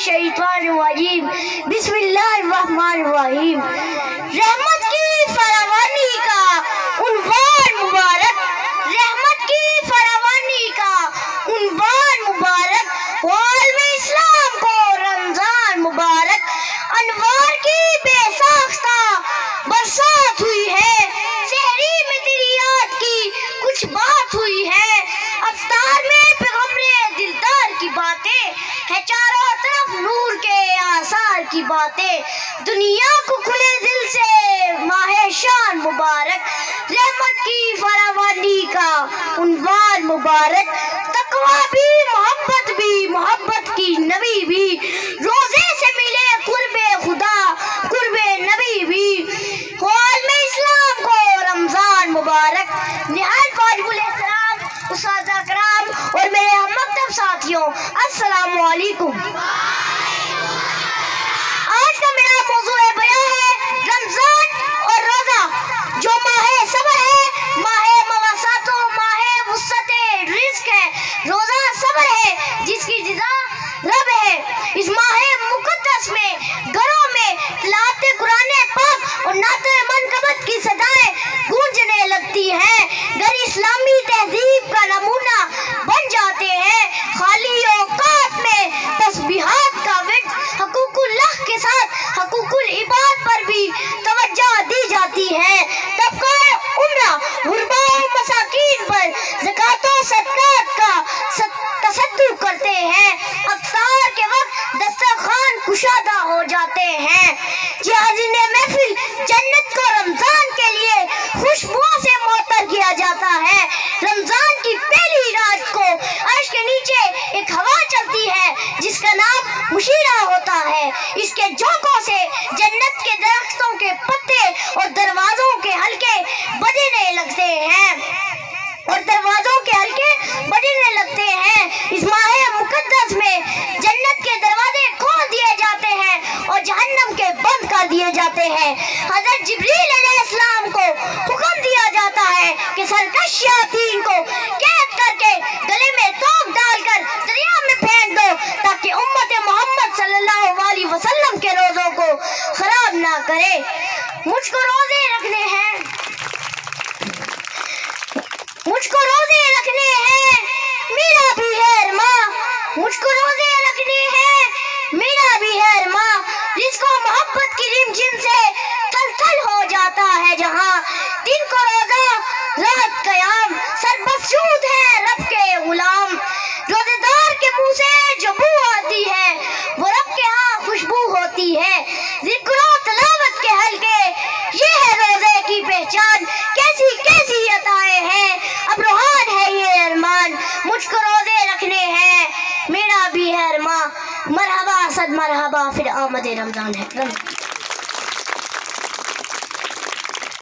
الشیطان الرجیم بسم اللہ الرحمن الرحیم۔ رحمت کی فراوانی کا عنوان مبارک، رحمت کی فراوانی کا عنوان مبارک، عالم اسلام کو رمضان مبارک، انوار کی بے ساختہ برسات ہوئی ہے، سحری میں تیری یاد کی کچھ بات ہوئی ہے، افطار میں پیغمبر دلدار کی باتیں ہے، چاروں طرف نور کے آثار کی باتیں، دنیا کو کھلے دل سے ماہ شان مبارک، رحمت کی فراوانی کا عنوان مبارک، تقویٰ بھی محبت بھی محبت کی نبی بھی، روزے سے ملے قرب خدا قرب نبی بھی، عالم اسلام کو رمضان مبارک۔ نہایت واجب الاحترام اساتذہ کرام اور میرے ہم مکتب ساتھیوں، السلام علیکم۔ آج کا میرا موضوع بیان ہے رمضان اور روزہ، جو ماہ صبر ہے، ماہ مواسات و ماہ وسعت رزق ہے، روزہ صبر ہے جس کی جزا رب ہے۔ اس ماہ مقدس میں گھروں میں تلاوت قرآن پاک اور نعت منقبت کی صدائیں گونجنے لگتی ہیں، گھر اسلامی تہذیب کا نمونہ بن جاتے ہیں، خالی اوقات میں تسبیحات کا ورد، حقوق اللہ کے ساتھ حقوق العباد پر بھی توجہ دی جاتی ہے، طبقہ عمرہ غربا و مساکین پر زکوٰۃ و صدقات کا تصدق کرتے ہیں، افطار کے وقت دسترخوان کشادہ ہو جاتے ہیں، جہازین محفل جنت کو رمضان کے لیے خوشبوؤں سے معطر کیا جاتا ہے، رمضان کی پہلی رات کو عرش کے نیچے ایک ہوا چلتی ہے جس کا نام مشیرہ ہوتا ہے، اس کے جھونکوں سے جنت کے درختوں کے پتے اور دروازوں کے حلقے بجنے لگتے ہیں اس ماہ مقدس میں جنت کے دروازے کھول دیے جاتے ہیں اور جہنم کے بند کر دیے جاتے ہیں، حضرت جبریل علیہ السلام کو حکم دیا جاتا ہے کہ سرکش شیاطین کو قید کر کے گلے میں توق ڈال کر دریا میں پھینک دو تاکہ امت محمد صلی اللہ علیہ وسلم کے روزوں کو خراب نہ کرے۔ مجھ کو روزے رکھنے ہیں، مجھ کو روزے رکھنے ہیں، میرا بھی ہے ارماں، مجھ کو روزے رکھنے ہیں، میرا بھی ہے ارماں، رزق و محبت کی رم جم سے تھل تھل ہو جاتا ہے جہاں، دن کو روزہ رات قیام، سربسود ہے رب کے غلام، روزے دار کے منہ سے جو بو آتی ہے وہ رب کے ہاں خوشبو ہوتی ہے، ذکر و تلاوت کے حلقے یہ ہے روزے کی پہچان، کیسی کیسی عطائیں ہیں اب روحان ہے یہ ارمان، مجھ کو روزے رکھنے ہیں، میرا بھی ہے ارمان، مرحبا صد مرحبا پھر آمد رمضان ہے۔